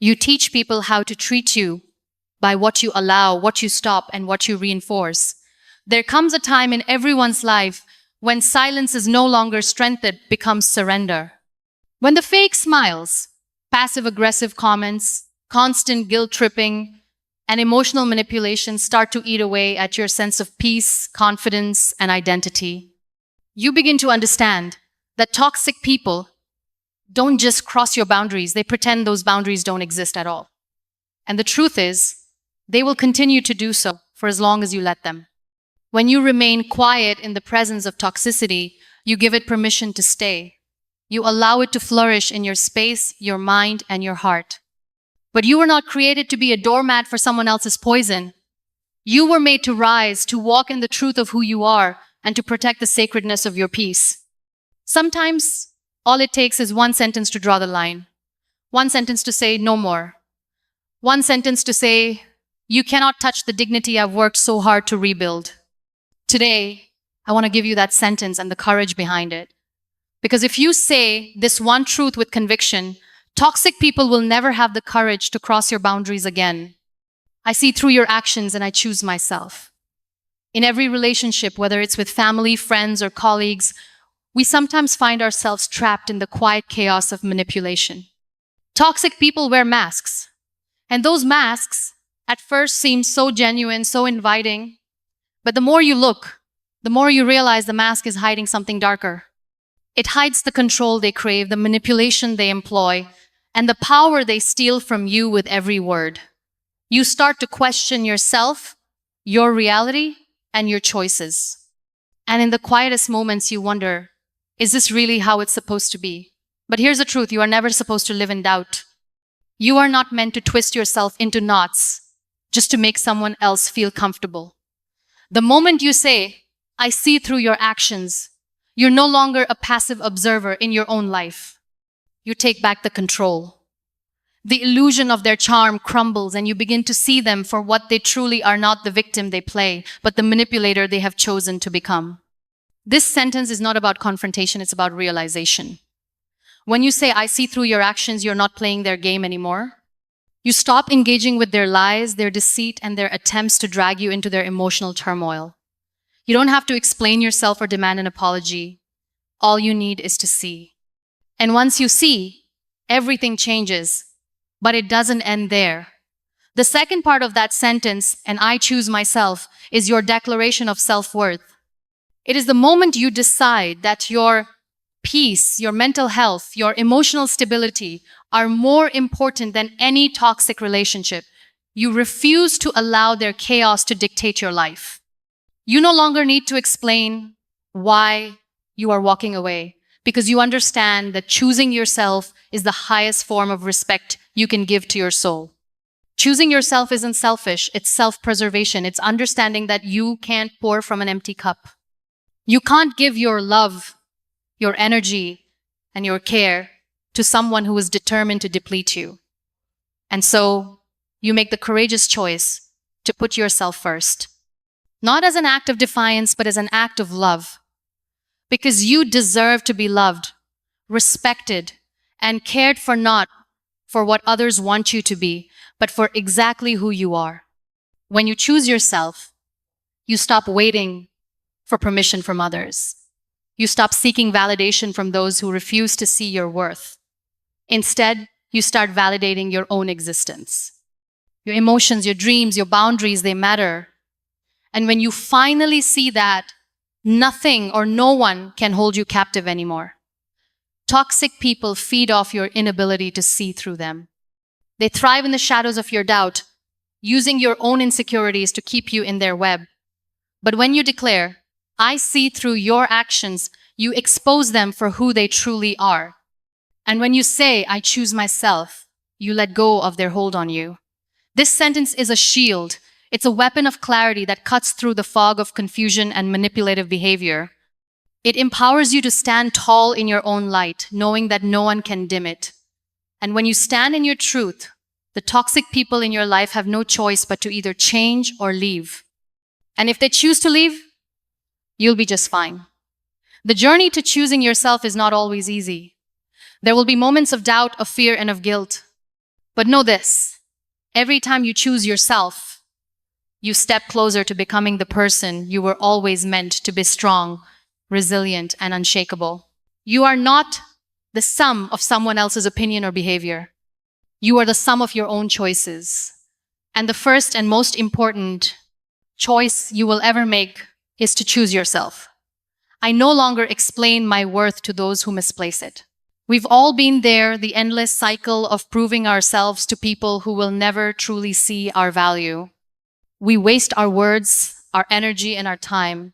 You teach people how to treat you by what you allow, what you stop, and what you reinforce. There comes a time in everyone's life when silence is no longer strength, it becomes surrender. When the fake smiles, passive aggressive comments, constant guilt tripping, and emotional manipulation start to eat away at your sense of peace, confidence, and identity, you begin to understand that toxic people don't just cross your boundaries, they pretend those boundaries don't exist at all. And the truth is, they will continue to do so for as long as you let them. When you remain quiet in the presence of toxicity, you give it permission to stay. You allow it to flourish in your space, your mind, and your heart. But you were not created to be a doormat for someone else's poison. You were made to rise, to walk in the truth of who you are, and to protect the sacredness of your peace. Sometimes, all it takes is one sentence to draw the line. One sentence to say, no more. One sentence to say, you cannot touch the dignity I've worked so hard to rebuild. Today, I want to give you that sentence and the courage behind it. Because if you say this one truth with conviction, toxic people will never have the courage to cross your boundaries again. I see through your actions and I choose myself. In every relationship, whether it's with family, friends, or colleagues, we sometimes find ourselves trapped in the quiet chaos of manipulation. Toxic people wear masks. And those masks at first seem so genuine, so inviting. But the more you look, the more you realize the mask is hiding something darker. It hides the control they crave, the manipulation they employ, and the power they steal from you with every word. You start to question yourself, your reality, and your choices. And in the quietest moments, you wonder, is this really how it's supposed to be? But here's the truth, you are never supposed to live in doubt. You are not meant to twist yourself into knots just to make someone else feel comfortable. The moment you say, I see through your actions, you're no longer a passive observer in your own life. You take back the control. The illusion of their charm crumbles and you begin to see them for what they truly are, not the victim they play, but the manipulator they have chosen to become. This sentence is not about confrontation, it's about realization. When you say, I see through your actions, you're not playing their game anymore. You stop engaging with their lies, their deceit, and their attempts to drag you into their emotional turmoil. You don't have to explain yourself or demand an apology. All you need is to see. And once you see, everything changes. But it doesn't end there. The second part of that sentence, and I choose myself, is your declaration of self-worth. It is the moment you decide that your peace, your mental health, your emotional stability are more important than any toxic relationship. You refuse to allow their chaos to dictate your life. You no longer need to explain why you are walking away, because you understand that choosing yourself is the highest form of respect you can give to your soul. Choosing yourself isn't selfish, it's self-preservation. It's understanding that you can't pour from an empty cup. You can't give your love, your energy, and your care to someone who is determined to deplete you. And so, you make the courageous choice to put yourself first. Not as an act of defiance, but as an act of love. Because you deserve to be loved, respected, and cared for, not for what others want you to be, but for exactly who you are. When you choose yourself, you stop waiting for permission from others. You stop seeking validation from those who refuse to see your worth. Instead, you start validating your own existence. Your emotions, your dreams, your boundaries, they matter. And when you finally see that, nothing or no one can hold you captive anymore. Toxic people feed off your inability to see through them. They thrive in the shadows of your doubt, using your own insecurities to keep you in their web. But when you declare, I see through your actions, you expose them for who they truly are. And when you say, I choose myself, you let go of their hold on you. This sentence is a shield. It's a weapon of clarity that cuts through the fog of confusion and manipulative behavior. It empowers you to stand tall in your own light, knowing that no one can dim it. And when you stand in your truth, the toxic people in your life have no choice but to either change or leave. And if they choose to leave, you'll be just fine. The journey to choosing yourself is not always easy. There will be moments of doubt, of fear, and of guilt. But know this, every time you choose yourself, you step closer to becoming the person you were always meant to be: strong, resilient, and unshakable. You are not the sum of someone else's opinion or behavior. You are the sum of your own choices. And the first and most important choice you will ever make is to choose yourself. I no longer explain my worth to those who misplace it. We've all been there, the endless cycle of proving ourselves to people who will never truly see our value. We waste our words, our energy, and our time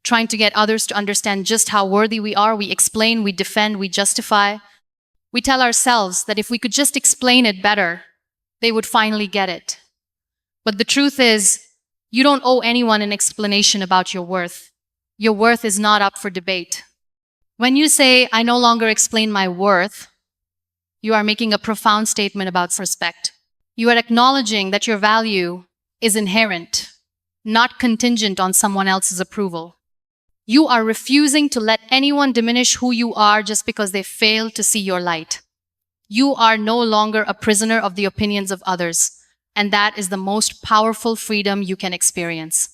trying to get others to understand just how worthy we are. We explain, we defend, we justify. We tell ourselves that if we could just explain it better, they would finally get it. But the truth is, you don't owe anyone an explanation about your worth. Your worth is not up for debate. When you say, "I no longer explain my worth," you are making a profound statement about respect. You are acknowledging that your value is inherent, not contingent on someone else's approval. You are refusing to let anyone diminish who you are just because they fail to see your light. You are no longer a prisoner of the opinions of others, and that is the most powerful freedom you can experience.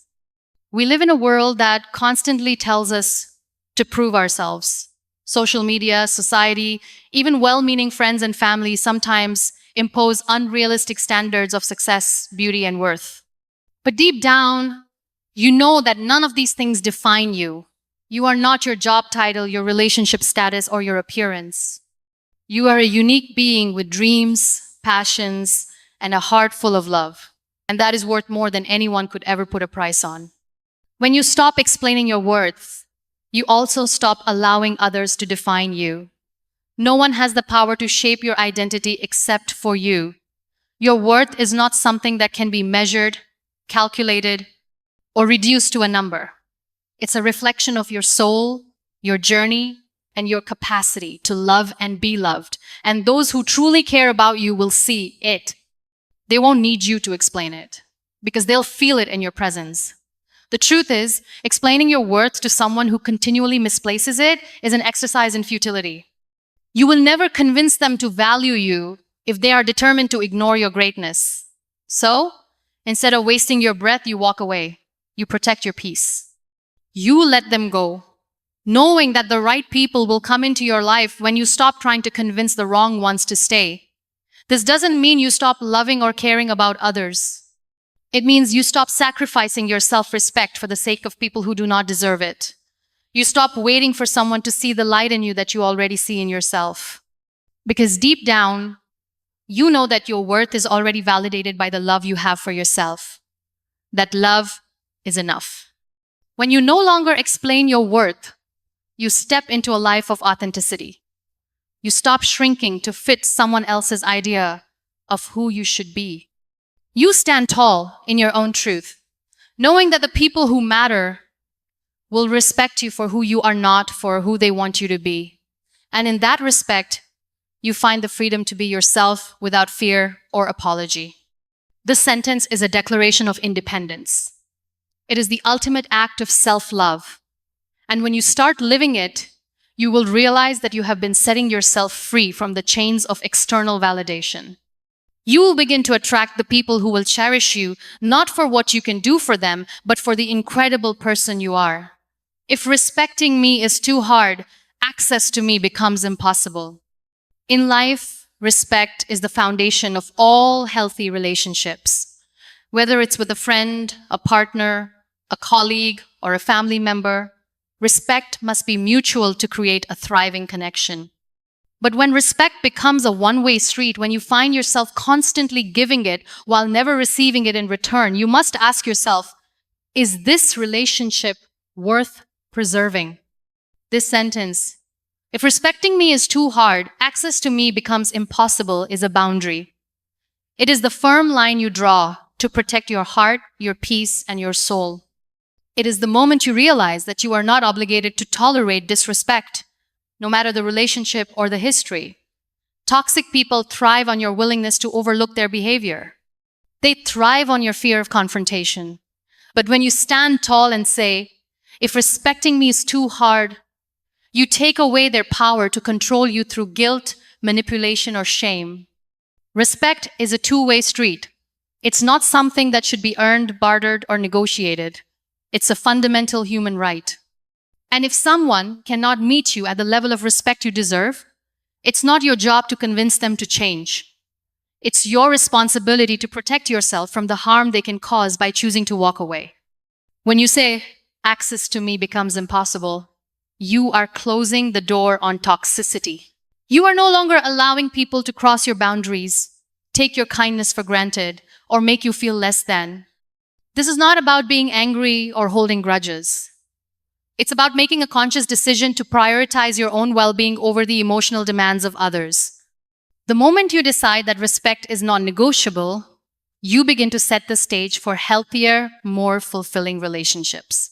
We live in a world that constantly tells us to prove ourselves. Social media, society, even well-meaning friends and family sometimes impose unrealistic standards of success, beauty, and worth. But deep down, you know that none of these things define you. You are not your job title, your relationship status, or your appearance. You are a unique being with dreams, passions, and a heart full of love. And that is worth more than anyone could ever put a price on. When you stop explaining your worth, you also stop allowing others to define you. No one has the power to shape your identity except for you. Your worth is not something that can be measured, calculated, or reduced to a number. It's a reflection of your soul, your journey, and your capacity to love and be loved. And those who truly care about you will see it. They won't need you to explain it, because they'll feel it in your presence. The truth is, explaining your worth to someone who continually misplaces it is an exercise in futility. You will never convince them to value you if they are determined to ignore your greatness. So, instead of wasting your breath, you walk away. You protect your peace. You let them go, knowing that the right people will come into your life when you stop trying to convince the wrong ones to stay. This doesn't mean you stop loving or caring about others. It means you stop sacrificing your self-respect for the sake of people who do not deserve it. You stop waiting for someone to see the light in you that you already see in yourself. Because deep down, you know that your worth is already validated by the love you have for yourself. That love is enough. When you no longer explain your worth, you step into a life of authenticity. You stop shrinking to fit someone else's idea of who you should be. You stand tall in your own truth, knowing that the people who matter will respect you for who you are, not for who they want you to be. And in that respect, you find the freedom to be yourself without fear or apology. This sentence is a declaration of independence. It is the ultimate act of self-love. And when you start living it, you will realize that you have been setting yourself free from the chains of external validation. You will begin to attract the people who will cherish you, not for what you can do for them, but for the incredible person you are. If respecting me is too hard, access to me becomes impossible. In life, respect is the foundation of all healthy relationships. Whether it's with a friend, a partner, a colleague, or a family member, respect must be mutual to create a thriving connection. But when respect becomes a one-way street, when you find yourself constantly giving it while never receiving it in return, you must ask yourself, is this relationship worth preserving? This sentence, "If respecting me is too hard, access to me becomes impossible," is a boundary. It is the firm line you draw to protect your heart, your peace, and your soul. It is the moment you realize that you are not obligated to tolerate disrespect, no matter the relationship or the history. Toxic people thrive on your willingness to overlook their behavior. They thrive on your fear of confrontation. But when you stand tall and say, "If respecting me is too hard," you take away their power to control you through guilt, manipulation, or shame. Respect is a two-way street. It's not something that should be earned, bartered, or negotiated. It's a fundamental human right. And if someone cannot meet you at the level of respect you deserve, it's not your job to convince them to change. It's your responsibility to protect yourself from the harm they can cause by choosing to walk away. When you say, access to me becomes impossible, you are closing the door on toxicity. You are no longer allowing people to cross your boundaries, take your kindness for granted, or make you feel less than. This is not about being angry or holding grudges. It's about making a conscious decision to prioritize your own well-being over the emotional demands of others. The moment you decide that respect is non-negotiable, you begin to set the stage for healthier, more fulfilling relationships.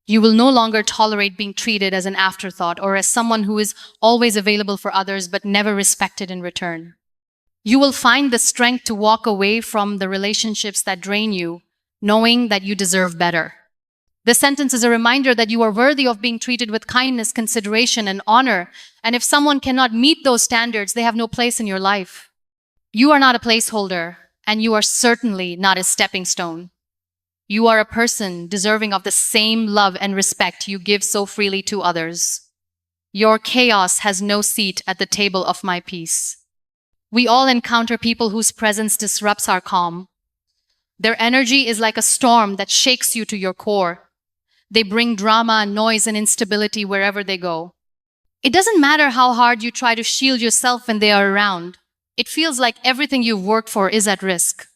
You will no longer tolerate being treated as an afterthought or as someone who is always available for others but never respected in return. You will find the strength to walk away from the relationships that drain you, knowing that you deserve better. This sentence is a reminder that you are worthy of being treated with kindness, consideration, and honor, and if someone cannot meet those standards, they have no place in your life. You are not a placeholder, and you are certainly not a stepping stone. You are a person deserving of the same love and respect you give so freely to others. Your chaos has no seat at the table of my peace. We all encounter people whose presence disrupts our calm. Their energy is like a storm that shakes you to your core. They bring drama, noise, and instability wherever they go. It doesn't matter how hard you try to shield yourself when they are around. It feels like everything you've worked for is at risk.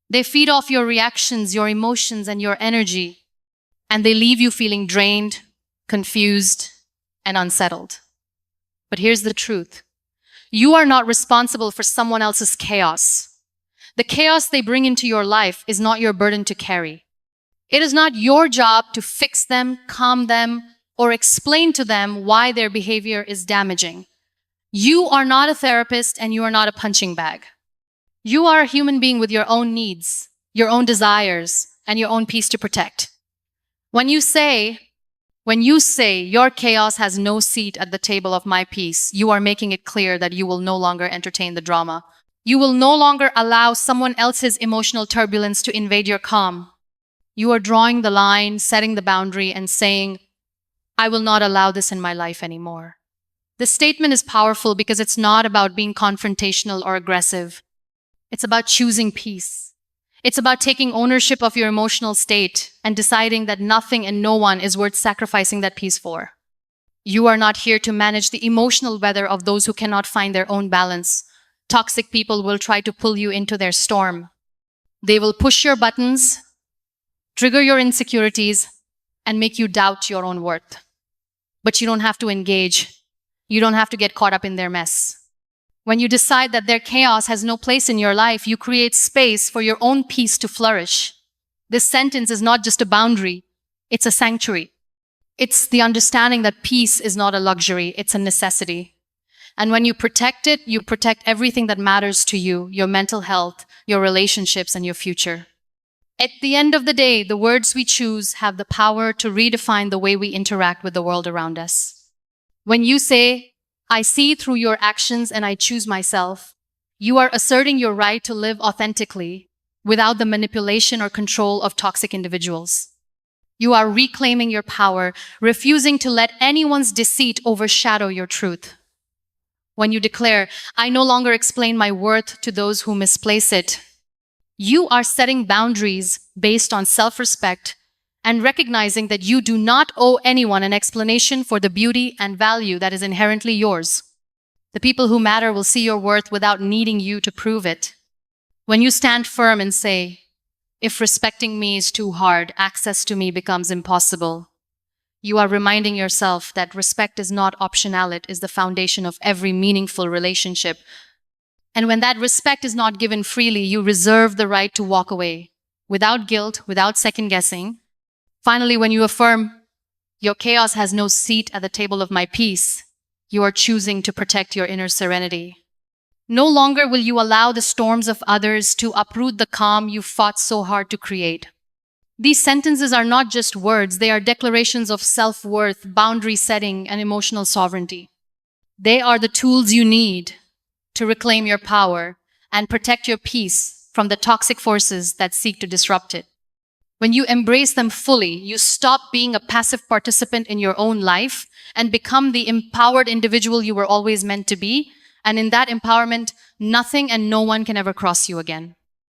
They feed off your reactions, your emotions, and your energy, and they leave you feeling drained, confused, and unsettled. But here's the truth. You are not responsible for someone else's chaos. The chaos they bring into your life is not your burden to carry. It is not your job to fix them, calm them, or explain to them why their behavior is damaging. You are not a therapist and you are not a punching bag. You are a human being with your own needs, your own desires, and your own peace to protect. When you say your chaos has no seat at the table of my peace, you are making it clear that you will no longer entertain the drama. You will no longer allow someone else's emotional turbulence to invade your calm. You are drawing the line, setting the boundary, and saying, I will not allow this in my life anymore. This statement is powerful because it's not about being confrontational or aggressive. It's about choosing peace. It's about taking ownership of your emotional state and deciding that nothing and no one is worth sacrificing that peace for. You are not here to manage the emotional weather of those who cannot find their own balance. Toxic people will try to pull you into their storm. They will push your buttons, trigger your insecurities, and make you doubt your own worth. But you don't have to engage. You don't have to get caught up in their mess. When you decide that their chaos has no place in your life, you create space for your own peace to flourish. This sentence is not just a boundary, it's a sanctuary. It's the understanding that peace is not a luxury, it's a necessity. And when you protect it, you protect everything that matters to you, your mental health, your relationships, and your future. At the end of the day, the words we choose have the power to redefine the way we interact with the world around us. When you say, I see through your actions and I choose myself, you are asserting your right to live authentically without the manipulation or control of toxic individuals. You are reclaiming your power, refusing to let anyone's deceit overshadow your truth. When you declare, I no longer explain my worth to those who misplace it, you are setting boundaries based on self-respect and recognizing that you do not owe anyone an explanation for the beauty and value that is inherently yours. The people who matter will see your worth without needing you to prove it. When you stand firm and say, if respecting me is too hard, access to me becomes impossible, you are reminding yourself that respect is not optional, it is the foundation of every meaningful relationship. And when that respect is not given freely, you reserve the right to walk away, without guilt, without second-guessing. Finally, when you affirm, your chaos has no seat at the table of my peace, you are choosing to protect your inner serenity. No longer will you allow the storms of others to uproot the calm you fought so hard to create. These sentences are not just words, they are declarations of self-worth, boundary setting, and emotional sovereignty. They are the tools you need to reclaim your power and protect your peace from the toxic forces that seek to disrupt it. When you embrace them fully, you stop being a passive participant in your own life and become the empowered individual you were always meant to be. And in that empowerment, nothing and no one can ever cross you again.